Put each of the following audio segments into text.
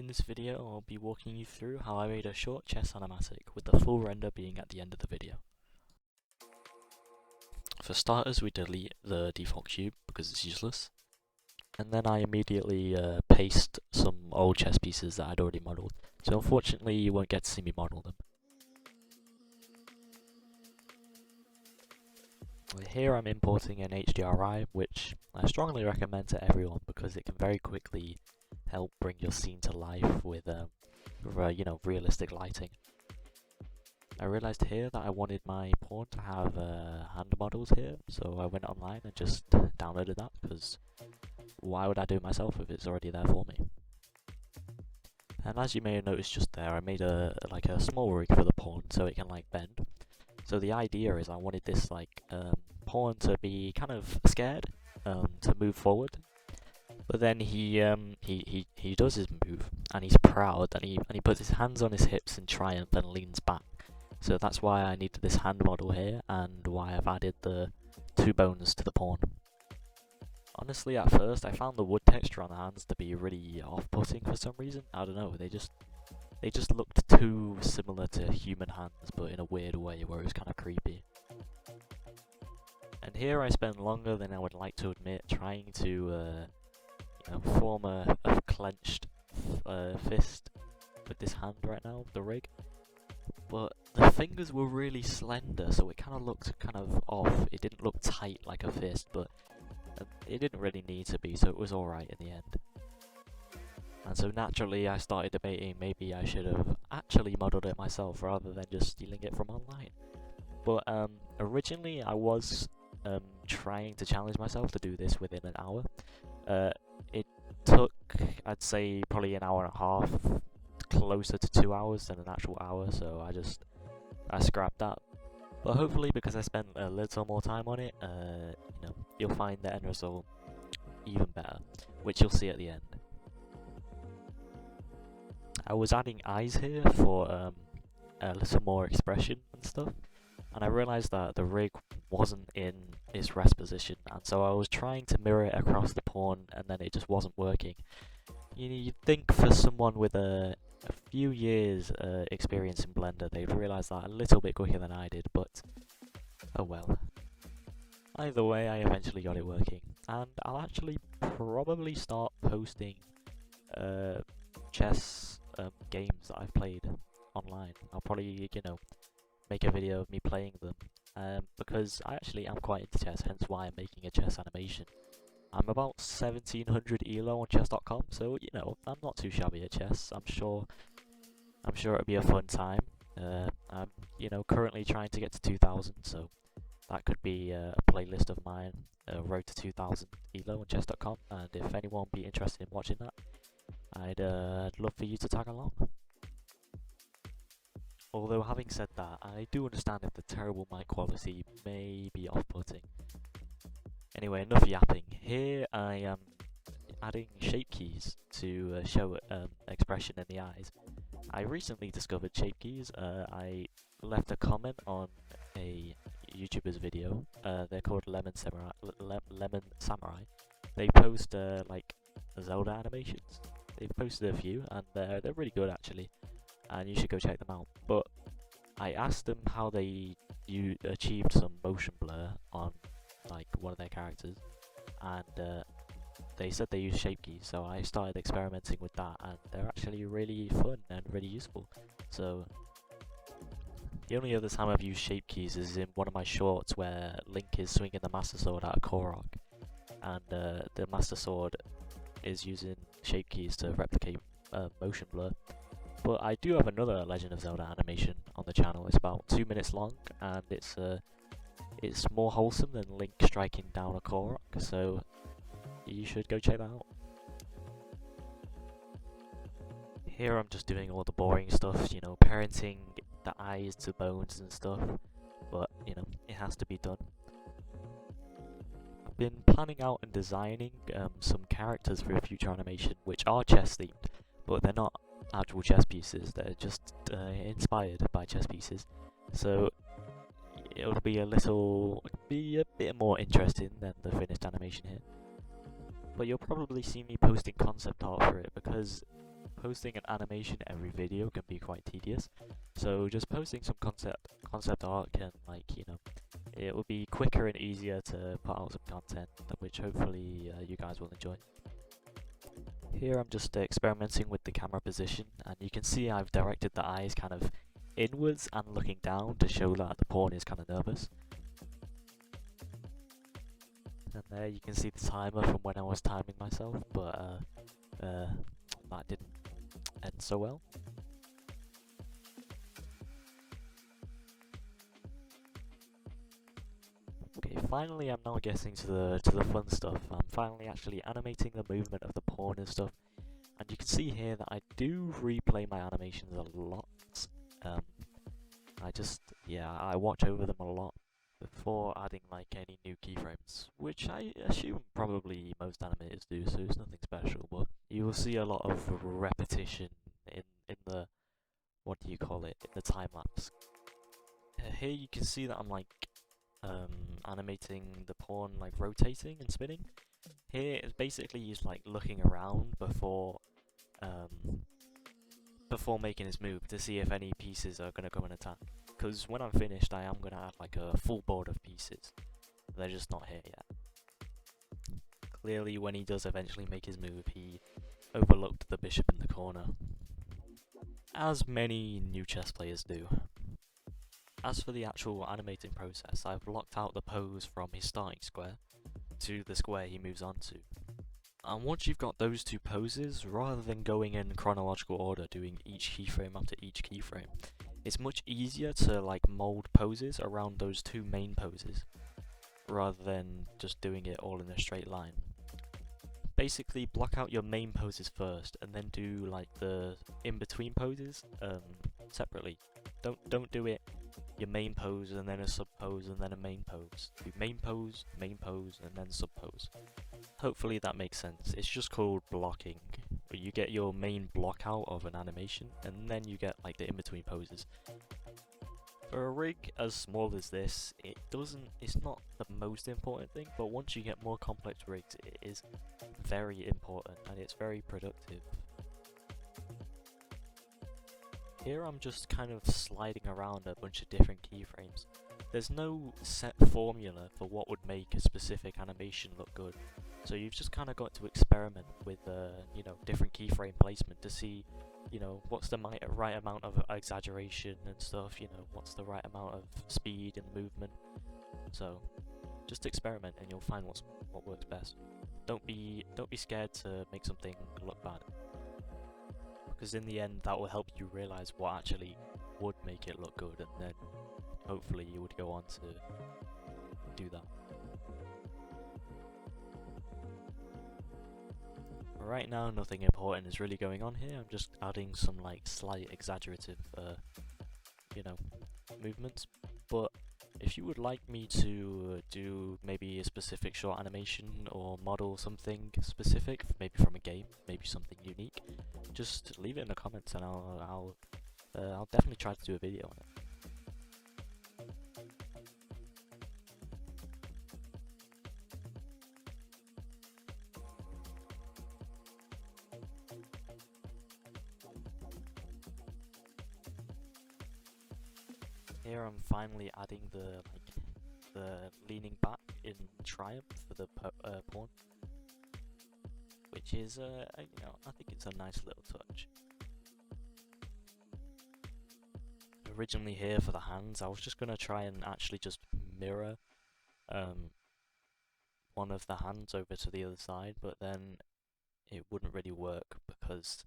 In this video I'll be walking you through how I made a short chess animatic with the full render being at the end of the video. For starters, we delete the default cube because it's useless, and then I immediately paste some old chess pieces that I'd already modelled, so unfortunately you won't get to see me model them. Here I'm importing an HDRI, which I strongly recommend to everyone because it can very quickly help bring your scene to life with realistic lighting. I realised here that I wanted my pawn to have hand models here, so I went online and just downloaded that, because why would I do it myself if it's already there for me? And as you may have noticed just there, I made a small rig for the pawn so it can bend. So the idea is I wanted this pawn to be kind of scared to move forward. But then he does his move, and he's proud, and he puts his hands on his hips in triumph and leans back. So that's why I needed this hand model here, and why I've added the 2 bones to the pawn. Honestly, at first I found the wood texture on the hands to be really off-putting for some reason. I don't know, they just looked too similar to human hands, but in a weird way where it was kind of creepy. And here I spent longer than I would like to admit trying to form a clenched fist with this hand right now, the rig. But the fingers were really slender, so it kind of looked kind of off. It didn't look tight like a fist, but it didn't really need to be, so it was alright in the end. And so naturally I started debating maybe I should have actually modelled it myself rather than just stealing it from online. But originally I was trying to challenge myself to do this within an hour. It took, I'd say, probably an hour and a half, closer to 2 hours than an actual hour, so I scrapped that. But hopefully, because I spent a little more time on it, you'll find the end result even better, which you'll see at the end. I was adding eyes here for a little more expression and stuff, and I realised that the rig wasn't in its rest position, and so I was trying to mirror it across the pawn, and then it just wasn't working. You'd think for someone with a few years experience in Blender, they'd realise that a little bit quicker than I did, but oh well. Either way, I eventually got it working, and I'll actually probably start posting chess games that I've played online. I'll probably, make a video of me playing them, because I actually am quite into chess, hence why I'm making a chess animation. I'm about 1700 elo on chess.com, so I'm not too shabby at chess. I'm sure it'll be a fun time. I'm currently trying to get to 2000, so that could be a playlist of mine, road to 2000 elo on chess.com, and if anyone would be interested in watching that, I'd love for you to tag along. Although having said that, I do understand if the terrible mic quality may be off-putting. Anyway, enough yapping. Here I am adding shape keys to show expression in the eyes. I recently discovered shape keys. I left a comment on a YouTuber's video. They're called Lemon Samurai. They post Zelda animations. They've posted a few, and they're really good actually, and you should go check them out. But I asked them how they achieved some motion blur on one of their characters, and they said they use shape keys, so I started experimenting with that, and they're actually really fun and really useful. So the only other time I've used shape keys is in one of my shorts where Link is swinging the Master Sword at a Korok, and the Master Sword is using shape keys to replicate motion blur. But I do have another Legend of Zelda animation on the channel. It's about 2 minutes long, and it's more wholesome than Link striking down a Korok, so you should go check that out. Here I'm just doing all the boring stuff, parenting the eyes to bones and stuff, but it has to be done. I've been planning out and designing some characters for a future animation which are chess themed, but they're not actual chess pieces, they're just inspired by chess pieces, so it'll be a bit more interesting than the finished animation here. But you'll probably see me posting concept art for it, because posting an animation every video can be quite tedious. So just posting some concept art can, like, you know, it will be quicker and easier to put out some content, which hopefully you guys will enjoy. Here I'm just experimenting with the camera position, and you can see I've directed the eyes kind of inwards and looking down to show that the pawn is kind of nervous. And there you can see the timer from when I was timing myself, but that didn't end so well. Okay, finally I'm now getting to the fun stuff. I'm finally actually animating the movement of the pawn and stuff. And you can see here that I do replay my animations a lot. I watch over them a lot before adding like any new keyframes, which I assume probably most animators do, so it's nothing special, but you will see a lot of repetition in the, what do you call it, in the time lapse. Here you can see that I'm like animating the pawn like rotating and spinning. Here it's basically he's like looking around before making his move to see if any pieces are going to come and attack. Because when I'm finished, I am going to add like a full board of pieces. They're just not here yet. Clearly, when he does eventually make his move, he overlooked the bishop in the corner. As many new chess players do. As for the actual animating process, I've blocked out the pose from his starting square to the square he moves on to. And once you've got those two poses, rather than going in chronological order, doing each keyframe after each keyframe, it's much easier to like mold poses around those two main poses, rather than just doing it all in a straight line. Basically, block out your main poses first, and then do like the in-between poses separately. Don't do it your main pose and then a sub pose and then a main pose. Do main pose, and then sub pose. Hopefully that makes sense. It's just called blocking. You get your main block out of an animation, and then you get like the in-between poses. For a rig as small as this, it's not the most important thing, but once you get more complex rigs, it is very important and it's very productive. Here I'm just kind of sliding around a bunch of different keyframes. There's no set formula for what would make a specific animation look good, so you've just kind of got to experiment with you know, different keyframe placement to see, you know, what's the right amount of exaggeration and stuff, you know, what's the right amount of speed and movement. So just experiment and you'll find what works best. Don't be scared to make something look bad, because in the end that will help you realize what actually would make it look good, and then hopefully you would go on to do that. Right now nothing important is really going on here. I'm just adding some like slight exaggerative you know, movements. But if you would like me to do maybe a specific short animation or model something specific, maybe from a game, maybe something unique, just leave it in the comments and I'll definitely try to do a video on it. Here I'm finally adding the leaning back in triumph for the pawn, which is you know, I think it's a nice little touch. Originally here for the hands, I was just gonna try and actually just mirror one of the hands over to the other side, but then it wouldn't really work because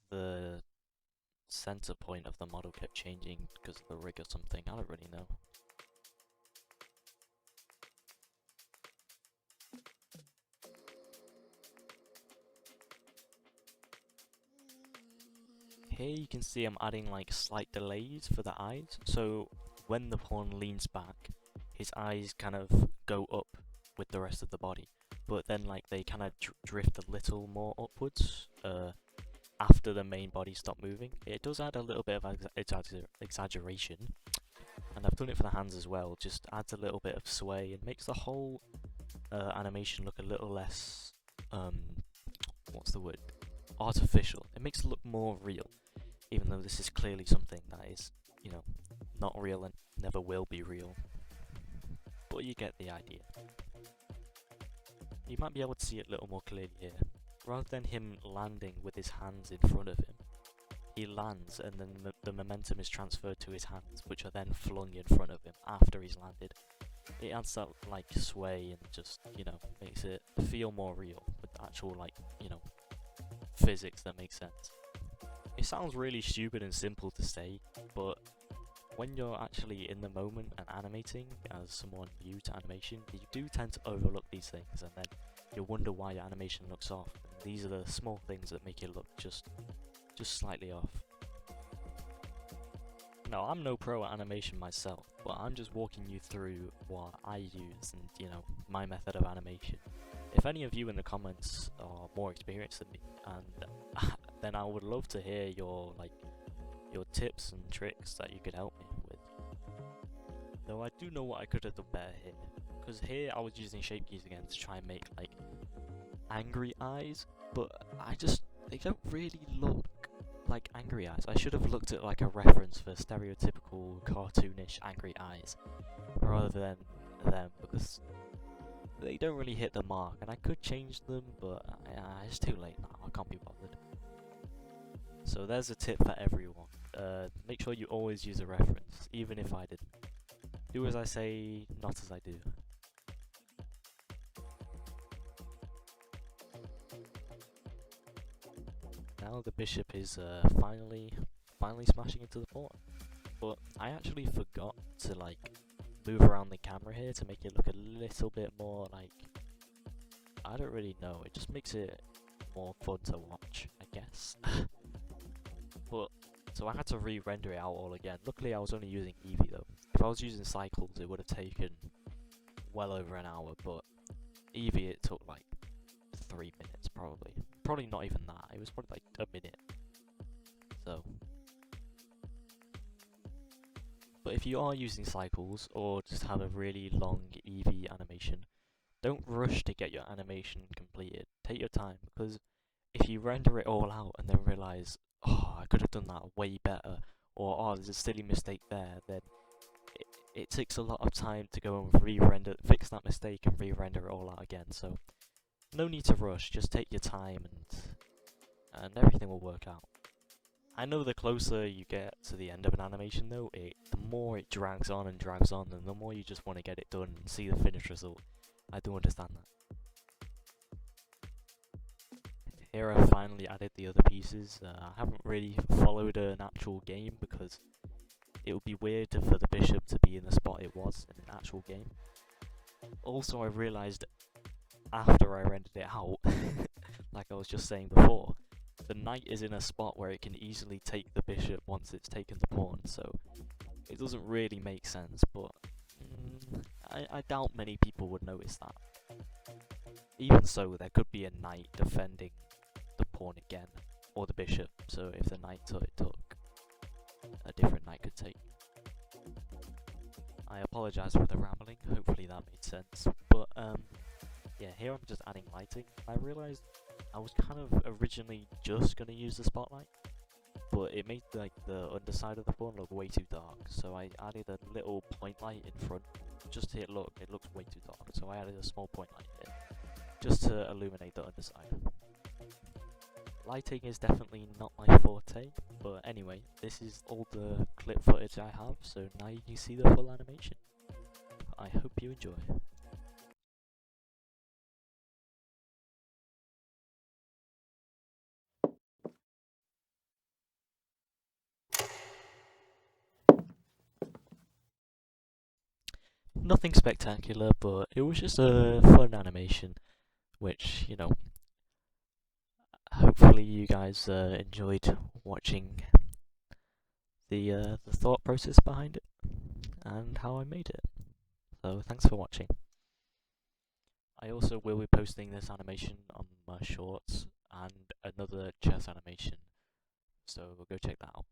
the center point of the model kept changing because of the rig or something. I don't really know. Here you can see I'm adding like slight delays for the eyes, so when the pawn leans back, his eyes kind of go up with the rest of the body, but then like they kind of drift a little more upwards after the main body stopped moving. It does add a little bit of exaggeration, and I've done it for the hands as well. Just adds a little bit of sway and makes the whole animation look a little less what's the word? Artificial. It makes it look more real, even though this is clearly something that is, you know, not real and never will be real. But you get the idea. You might be able to see it a little more clearly here. Rather than him landing with his hands in front of him, he lands and then the momentum is transferred to his hands, which are then flung in front of him after he's landed. It adds that like sway and just, you know, makes it feel more real with actual like, you know, physics that makes sense. It sounds really stupid and simple to say, but when you're actually in the moment and animating as someone new to animation, you do tend to overlook these things and then you'll wonder why your animation looks off. And these are the small things that make it look just slightly off. Now, I'm no pro at animation myself, but I'm just walking you through what I use and, you know, my method of animation. If any of you in the comments are more experienced than me, and then I would love to hear your tips and tricks that you could help me with. Though I do know what I could have done better here, because here I was using shape keys again to try and make like angry eyes, but they don't really look like angry eyes. I should have looked at like a reference for stereotypical cartoonish angry eyes rather than them, because they don't really hit the mark, and I could change them, but it's too late now. I can't be bothered. So there's a tip for everyone. Make sure you always use a reference, even if I didn't. Do as I say, not as I do. Now the bishop is finally smashing into the pawn, but I actually forgot to like move around the camera here to make it look a little bit more like, I don't really know, it just makes it more fun to watch, I guess. But so I had to re-render it out all again. Luckily I was only using Eevee though. If I was using Cycles it would have taken well over an hour, but Eevee it took like 3 minutes probably. Probably not even that, it was probably like a minute. So, but if you are using Cycles or just have a really long Eevee animation, don't rush to get your animation completed. Take your time, because if you render it all out and then realise, oh, I could have done that way better, or oh, there's a silly mistake there, then it takes a lot of time to go and fix that mistake and re-render it all out again. So no need to rush, just take your time and everything will work out. I know the closer you get to the end of an animation though, the more it drags on, and the more you just want to get it done and see the finished result. I do understand that. Here I've finally added the other pieces. I haven't really followed an actual game because it would be weird for the bishop to be in the spot it was in an actual game. Also, I realised after I rendered it out, like I was just saying before, the knight is in a spot where it can easily take the bishop once it's taken the pawn, so it doesn't really make sense, but I doubt many people would notice that. Even so, there could be a knight defending the pawn again, or the bishop, so if the knight took, a different knight could take. I apologise for the rambling, hopefully that made sense, but yeah, here I'm just adding lighting. I realised I was kind of originally just going to use the spotlight, but it made like the underside of the pawn look way too dark, so I added a little point light in front, just to it looks way too dark, so I added a small point light here, just to illuminate the underside. Lighting is definitely not my forte, but anyway, this is all the clip footage I have, so now you can see the full animation. I hope you enjoy. Nothing spectacular, but it was just a fun animation, which, you know, hopefully you guys enjoyed watching the thought process behind it and how I made it. So thanks for watching. I also will be posting this animation on my shorts and another chess animation, so go check that out.